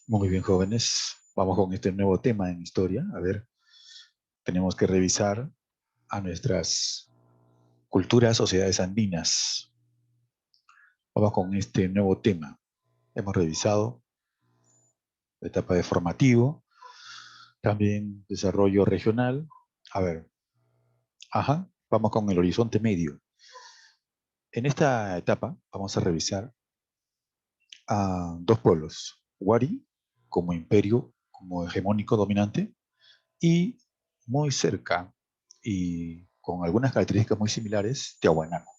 Muy bien, jóvenes. Vamos con este nuevo tema en historia. A ver, tenemos que revisar a nuestras culturas, sociedades andinas. Vamos con este nuevo tema. Hemos revisado la etapa de formativo, también desarrollo regional. A ver, vamos con el horizonte medio. En esta etapa vamos a revisar a dos pueblos, Wari como imperio, como hegemónico dominante, y muy cerca y con algunas características muy similares, Tiahuanaco,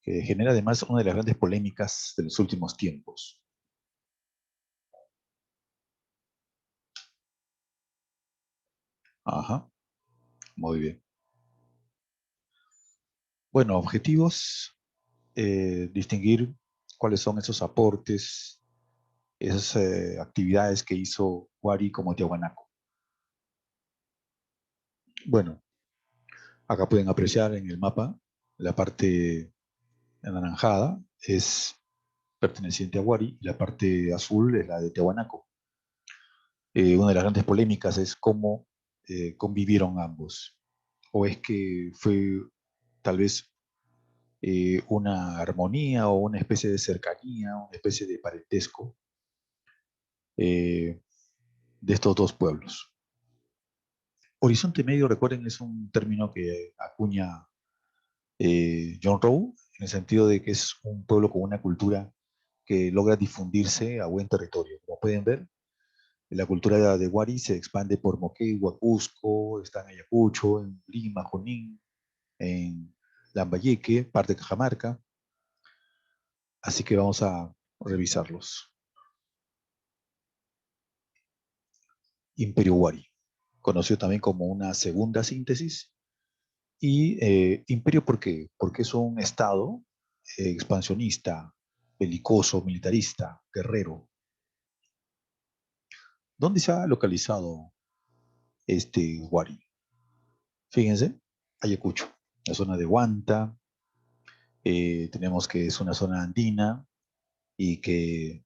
que genera además una de las grandes polémicas de los últimos tiempos. Ajá, muy bien. Bueno, objetivos, distinguir cuáles son esos aportes, esas actividades que hizo Huari como Tiahuanaco. Bueno, acá pueden apreciar en el mapa la parte anaranjada es perteneciente a Huari y la parte azul es la de Tiahuanaco. Una de las grandes polémicas es cómo convivieron ambos. O es que fue tal vez una armonía o una especie de cercanía, una especie de parentesco eh, de estos dos pueblos. Horizonte medio, recuerden, es un término que acuña John Rowe, en el sentido de que es un pueblo con una cultura que logra difundirse a buen territorio. Como pueden ver, la cultura de Wari se expande por Moquegua, Cusco, está en Ayacucho, en Lima, Junín, en Lambayeque, parte de Cajamarca. Así que vamos a revisarlos. Imperio Wari, conocido también como una segunda síntesis. Y imperio, ¿por qué? Porque es un estado expansionista, belicoso, militarista, guerrero. ¿Dónde se ha localizado este Wari? Fíjense, Ayacucho, la zona de Huanta, tenemos que es una zona andina y que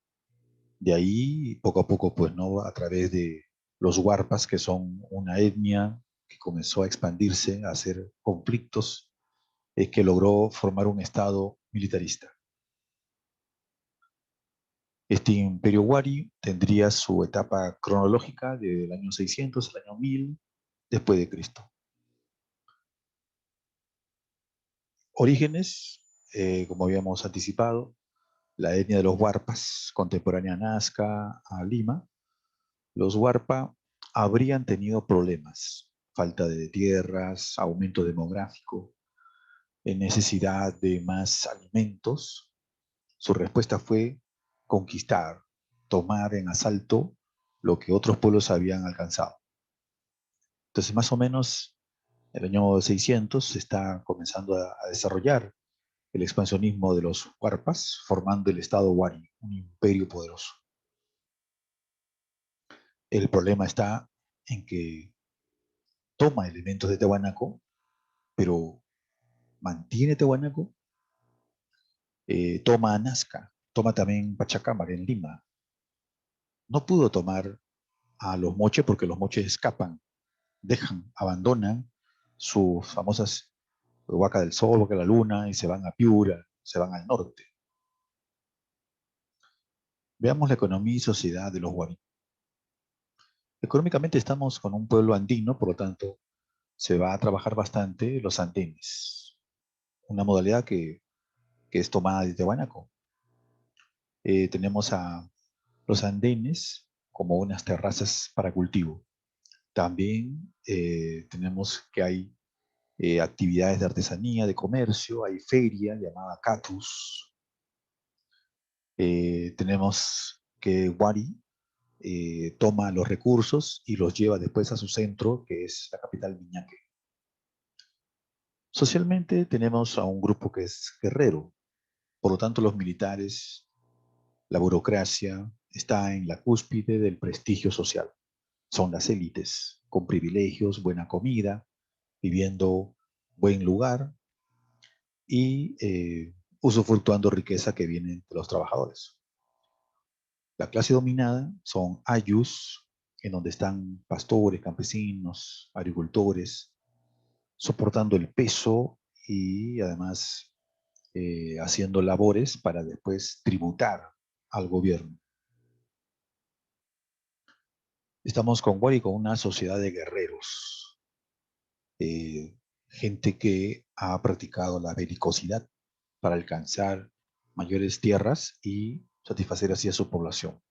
de ahí poco a poco, pues, ¿no? A través de los huarpas, que son una etnia que comenzó a expandirse, a hacer conflictos, que logró formar un estado militarista. Este imperio Wari tendría su etapa cronológica del año 600 al año 1000 después de Cristo. Orígenes, como habíamos anticipado, la etnia de los Huarpas, contemporánea a Nazca, a Lima. Los Huarpa habrían tenido problemas, falta de tierras, aumento demográfico, necesidad de más alimentos. Su respuesta fue conquistar, tomar en asalto lo que otros pueblos habían alcanzado. Entonces, más o menos, en el año 600 se está comenzando a desarrollar el expansionismo de los Huarpas, formando el Estado Wari, un imperio poderoso. El problema está en que toma elementos de Tiahuanaco, pero mantiene Tiahuanaco, toma Nazca, toma también Pachacámac en Lima. No pudo tomar a los moches porque los moches escapan, dejan, abandonan sus famosas Huaca del Sol, Huaca de la Luna y se van a Piura, se van al norte. Veamos la economía y sociedad de los guarinos. Económicamente estamos con un pueblo andino, por lo tanto, se va a trabajar bastante los andenes, una modalidad que es tomada de Tiahuanaco. Tenemos a los andenes como unas terrazas para cultivo. También tenemos que hay actividades de artesanía, de comercio, hay feria llamada Catus. Tenemos que Wari toma los recursos y los lleva después a su centro, que es la capital Miñaque. Socialmente tenemos a un grupo que es guerrero, por lo tanto los militares, la burocracia está en la cúspide del prestigio social. Son las élites, con privilegios, buena comida, viviendo buen lugar y usufructuando riqueza que viene de los trabajadores. La clase dominada son ayllus, en donde están pastores, campesinos, agricultores, soportando el peso y además haciendo labores para después tributar al gobierno. Estamos con Wari, con una sociedad de guerreros, gente que ha practicado la belicosidad para alcanzar mayores tierras y satisfacer así a su población.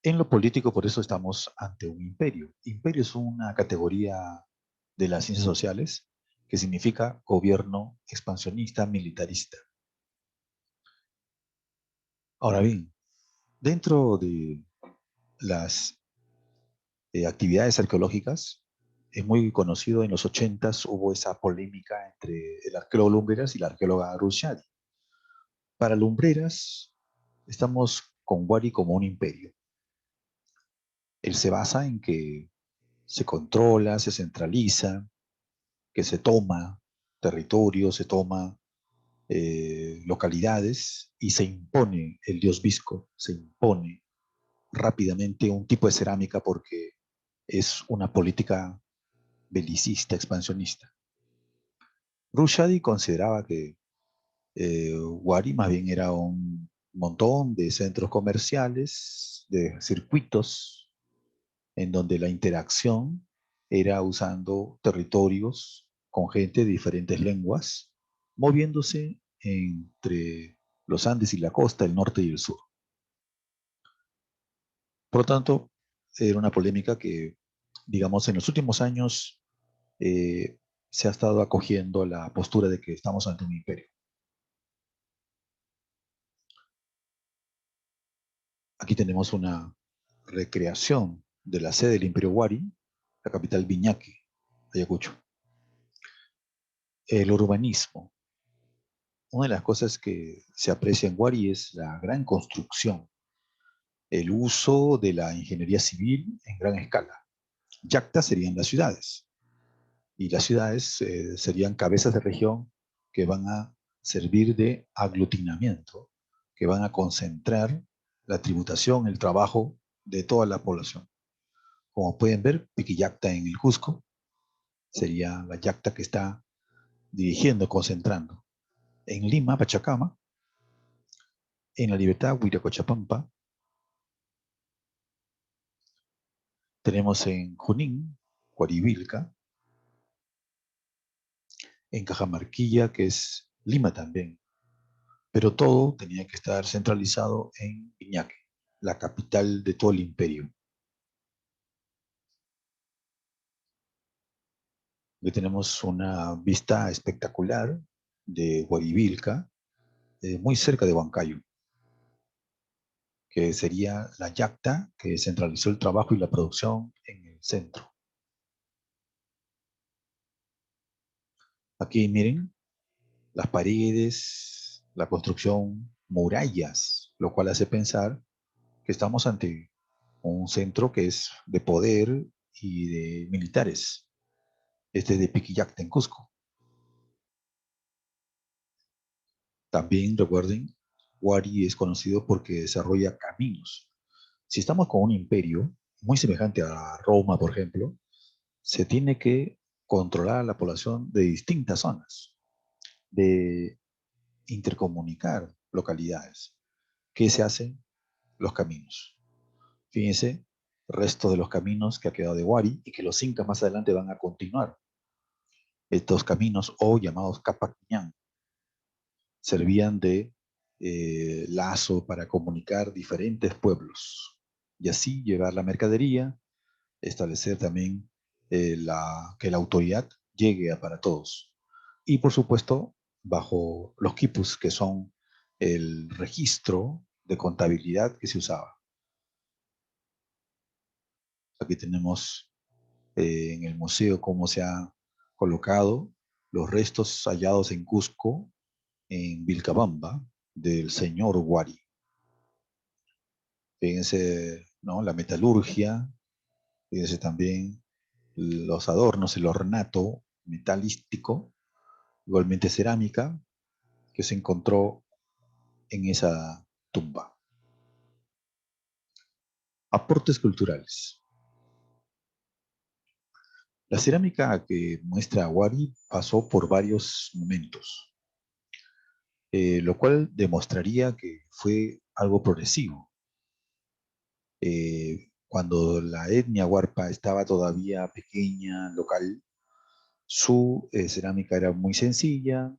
En lo político, por eso estamos ante un imperio. Imperio es una categoría de las ciencias sociales que significa gobierno expansionista militarista. Ahora bien, dentro de las actividades arqueológicas, es muy conocido, en los 80s hubo esa polémica entre el arqueólogo Lumbreras y la arqueóloga Rushdie. Para Lumbreras, estamos con Wari como un imperio. Él se basa en que se controla, se centraliza, que se toma territorio, se toma localidades y se impone el dios Visco, se impone rápidamente un tipo de cerámica porque es una política belicista, expansionista. Rushdie consideraba que Wari más bien era un montón de centros comerciales, de circuitos, en donde la interacción era usando territorios con gente de diferentes lenguas, moviéndose entre los Andes y la costa, el norte y el sur. Por lo tanto, era una polémica que, digamos, en los últimos años eh, se ha estado acogiendo la postura de que estamos ante un imperio. Aquí tenemos una recreación de la sede del Imperio Wari, la capital Viñaque, Ayacucho. El urbanismo. Una de las cosas que se aprecia en Wari es la gran construcción, el uso de la ingeniería civil en gran escala. Yacta serían las ciudades, y las ciudades serían cabezas de región que van a servir de aglutinamiento, que van a concentrar la tributación, el trabajo de toda la población. Como pueden ver, Piquillacta en el Cusco sería la yacta que está dirigiendo, concentrando. En Lima, Pachacama, en La Libertad, Huiracochapampa, tenemos en Junín, Huaribilca, en Cajamarquilla, que es Lima también, pero todo tenía que estar centralizado en Iñaque, la capital de todo el imperio. Aquí tenemos una vista espectacular de Huaribilca, muy cerca de Huancayo, que sería la yacta que centralizó el trabajo y la producción en el centro. Aquí miren las paredes, la construcción, murallas, lo cual hace pensar que estamos ante un centro que es de poder y de militares. Este es de Piquillacta en Cusco. También recuerden, Huari es conocido porque desarrolla caminos. Si estamos con un imperio muy semejante a Roma, por ejemplo, se tiene que controlar a la población de distintas zonas, de intercomunicar localidades. ¿Qué se hacen? Los caminos. Fíjense, el resto de los caminos que ha quedado de Huari y que los incas más adelante van a continuar. Estos caminos, o llamados Capaquiñán, servían de lazo para comunicar diferentes pueblos y así llevar la mercadería, establecer también que la autoridad llegue a para todos. Y por supuesto, bajo los quipus, que son el registro de contabilidad que se usaba. Aquí tenemos en el museo cómo se ha colocado los restos hallados en Cusco, en Vilcabamba, del señor Wari. Fíjense, ¿no? La metalurgia, fíjense también los adornos, el ornato metalístico, igualmente cerámica, que se encontró en esa tumba. Aportes culturales. La cerámica que muestra Wari pasó por varios momentos, lo cual demostraría que fue algo progresivo. Cuando la etnia Huarpa estaba todavía pequeña, local, su cerámica era muy sencilla,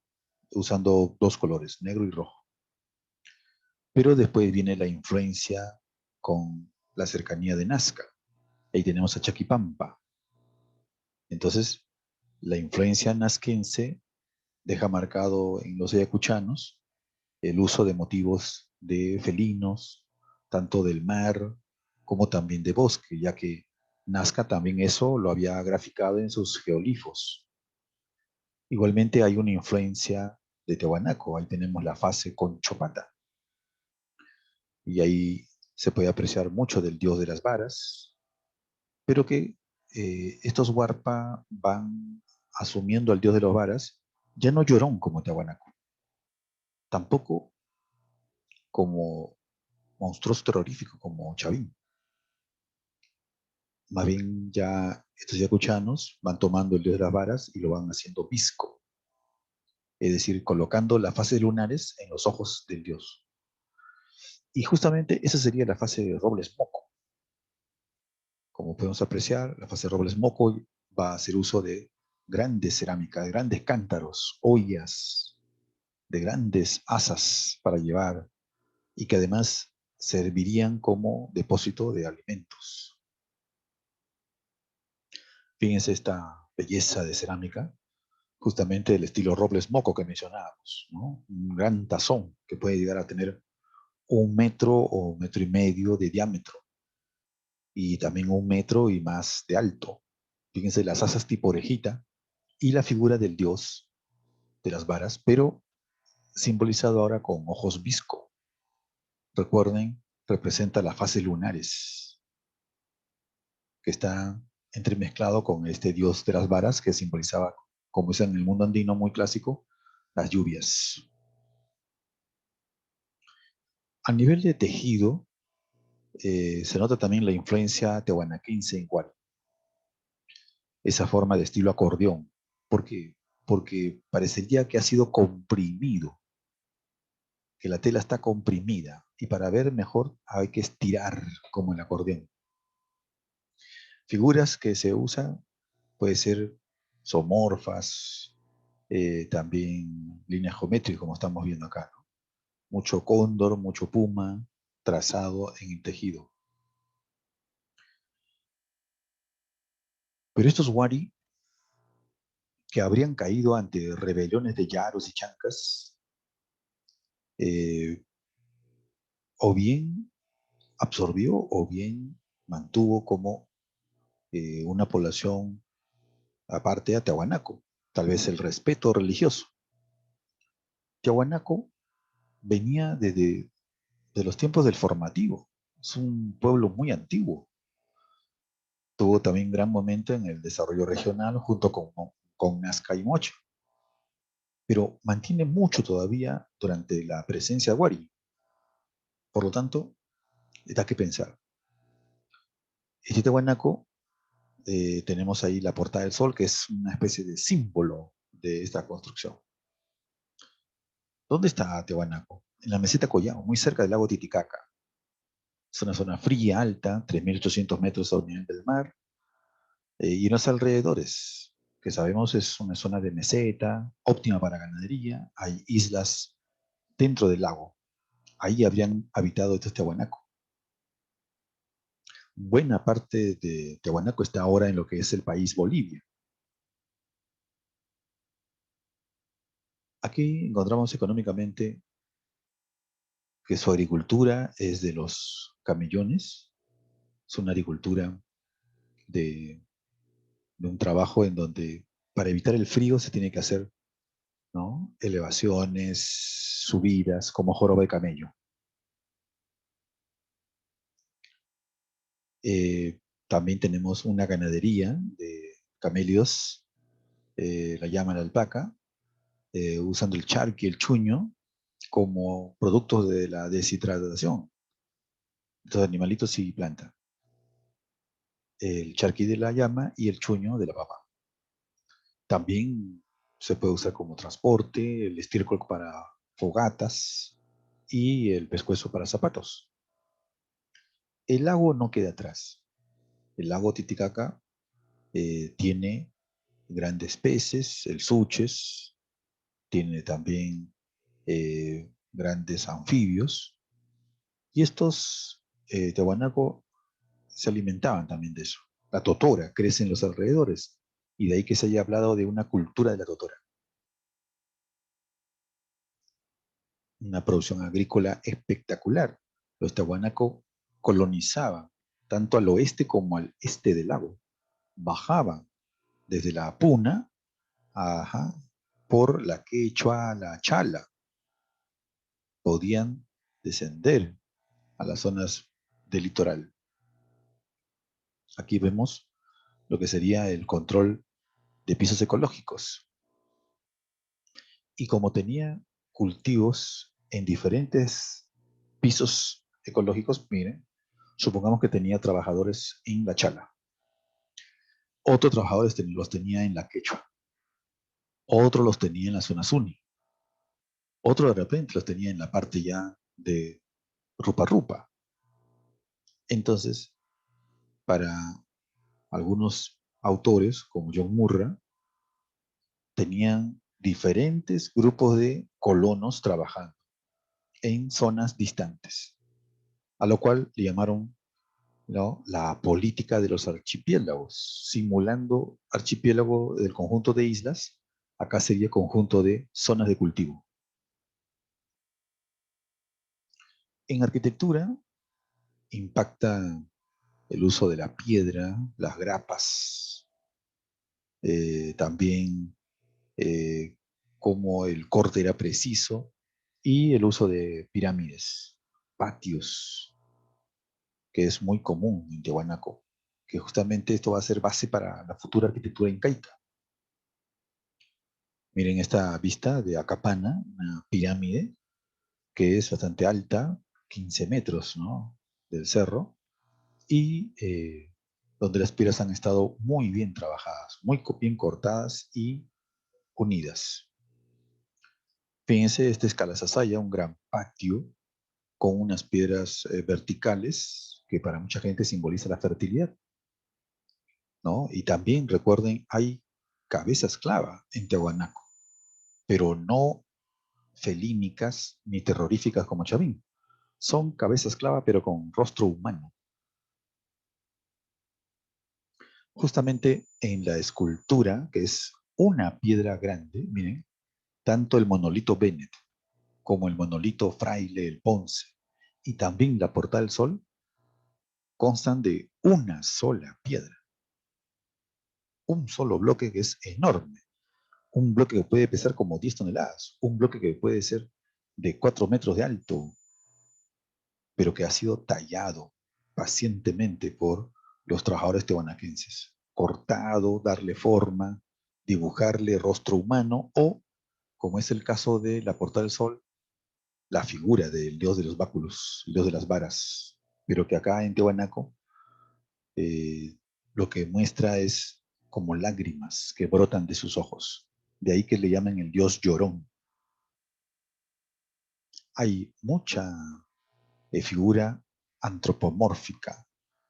usando dos colores, negro y rojo. Pero después viene la influencia con la cercanía de Nazca. Ahí tenemos a Chaquipampa. Entonces, la influencia nazquense deja marcado en los ayacuchanos el uso de motivos de felinos, tanto del mar como también de bosque, ya que Nazca también eso lo había graficado en sus geolifos. Igualmente hay una influencia de Tiahuanaco, ahí tenemos la fase con Chopata, y ahí se puede apreciar mucho del dios de las varas, pero que estos Huarpa van asumiendo al dios de las varas, ya no llorón como Tiahuanaco, tampoco como monstruoso terrorífico como Chavín. Más bien ya estos yacuchanos van tomando el dios de las varas y lo van haciendo visco, es decir, colocando las fases lunares en los ojos del dios. Y justamente esa sería la fase de Robles Moco. Como podemos apreciar, la fase de Robles Moco va a hacer uso de grandes cerámicas, de grandes cántaros, ollas, de grandes asas para llevar y que además servirían como depósito de alimentos. Fíjense esta belleza de cerámica, justamente el estilo Robles Moco que mencionábamos, ¿no? Un gran tazón que puede llegar a tener 1 metro o 1 metro y medio de diámetro y también 1 metro y más de alto. Fíjense las asas tipo orejita y la figura del dios de las varas, pero simbolizado ahora con ojos visco. Recuerden, representa las fases lunares, que está entremezclado con este dios de las varas que simbolizaba, como es en el mundo andino muy clásico, las lluvias. A nivel de tejido, se nota también la influencia tehuanaquense en Guari, esa forma de estilo acordeón. ¿Por qué? Porque parecería que ha sido comprimido, que la tela está comprimida, y para ver mejor hay que estirar como el acordeón. Figuras que se usan puede ser zoomorfas, también líneas geométricas, como estamos viendo acá, ¿no? Mucho cóndor, mucho puma, trazado en el tejido. Pero estos wari, que habrían caído ante rebeliones de yaros y chancas, eh, o bien absorbió o bien mantuvo como una población aparte a Tiahuanaco, tal vez el respeto religioso. Tiahuanaco venía desde de los tiempos del formativo, es un pueblo muy antiguo, tuvo también gran momento en el desarrollo regional junto con Nazca y Mocha, pero mantiene mucho todavía durante la presencia Wari. Por lo tanto, da que pensar. En Tiahuanaco tenemos ahí la Portada del Sol, que es una especie de símbolo de esta construcción. ¿Dónde está Tiahuanaco? En la meseta Collao, muy cerca del lago Titicaca. Es una zona fría, alta, 3.800 metros sobre el nivel del mar, y en los alrededores, que sabemos es una zona de meseta, óptima para ganadería, hay islas dentro del lago. Ahí habrían habitado estos Tiahuanaco. Buena parte de Tiahuanaco está ahora en lo que es el país Bolivia. Aquí encontramos económicamente que su agricultura es de los camellones, es una agricultura de, de un trabajo en donde para evitar el frío se tiene que hacer, ¿no?, elevaciones, subidas, como joroba de camello. También tenemos una ganadería de camélidos, la llaman alpaca, usando el charqui, el chuño, como productos de la deshidratación, estos animalitos y plantas. el charqui de la llama y el chuño de la papa. También se puede usar como transporte, el estiércol para fogatas y el pescuezo para zapatos. El lago no queda atrás. El lago Titicaca tiene grandes peces, el suches, tiene también grandes anfibios, y estos Tiahuanaco se alimentaban también de eso. La totora crece en los alrededores, y de ahí que se haya hablado de una cultura de la totora. Una producción agrícola espectacular. Los Tiahuanaco colonizaban tanto al oeste como al este del lago. Bajaban desde la Puna, ajá, por la Quechua, la Chala. Podían descender a las zonas del litoral. Aquí vemos lo que sería el control de pisos ecológicos. Y como tenía cultivos en diferentes pisos ecológicos, miren, supongamos que tenía trabajadores en la Chala, otros trabajadores los tenía en la Quechua, otros los tenía en la zona Suni, otro de repente los tenía en la parte ya de Rupa Rupa. Entonces, para algunos autores, como John Murra, tenían diferentes grupos de colonos trabajando en zonas distantes, a lo cual le llamaron, ¿no?, la política de los archipiélagos, simulando archipiélago del conjunto de islas, acá sería conjunto de zonas de cultivo. En arquitectura impacta el uso de la piedra, las grapas, también cómo el corte era preciso y el uso de pirámides, patios, que es muy común en Tiahuanaco, que justamente esto va a ser base para la futura arquitectura incaica. Miren esta vista de Acapana, una pirámide que es bastante alta, 15 metros, ¿no?, del cerro, y donde las piedras han estado muy bien trabajadas, muy bien cortadas y unidas. Fíjense, esta es Calasasaya, un gran patio con unas piedras verticales que para mucha gente simboliza la fertilidad, ¿no? Y también recuerden, hay cabezas clava en Tiahuanaco, pero no felínicas ni terroríficas como Chavín. Son cabezas clava, pero con rostro humano. Justamente en la escultura, que es una piedra grande, miren, tanto el monolito Bennett como el monolito Fraile el Ponce y también la Portada del Sol constan de una sola piedra, un solo bloque que es enorme, un bloque que puede pesar como 10 toneladas, un bloque que puede ser de 4 metros de alto, pero que ha sido tallado pacientemente por los trabajadores tehuanaquenses, cortado, darle forma, dibujarle rostro humano o, como es el caso de la Portada del Sol, la figura del dios de los báculos, el dios de las varas, pero que acá en Tiahuanaco lo que muestra es como lágrimas que brotan de sus ojos. De ahí que le llaman el dios llorón. Hay mucha figura antropomórfica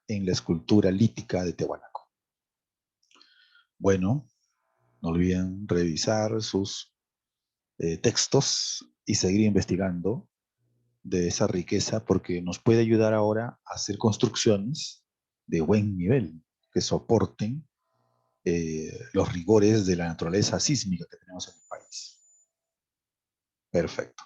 en la escultura lítica de Tiahuanaco. Bueno, no olviden revisar sus textos y seguir investigando de esa riqueza porque nos puede ayudar ahora a hacer construcciones de buen nivel que soporten los rigores de la naturaleza sísmica que tenemos en el país. Perfecto.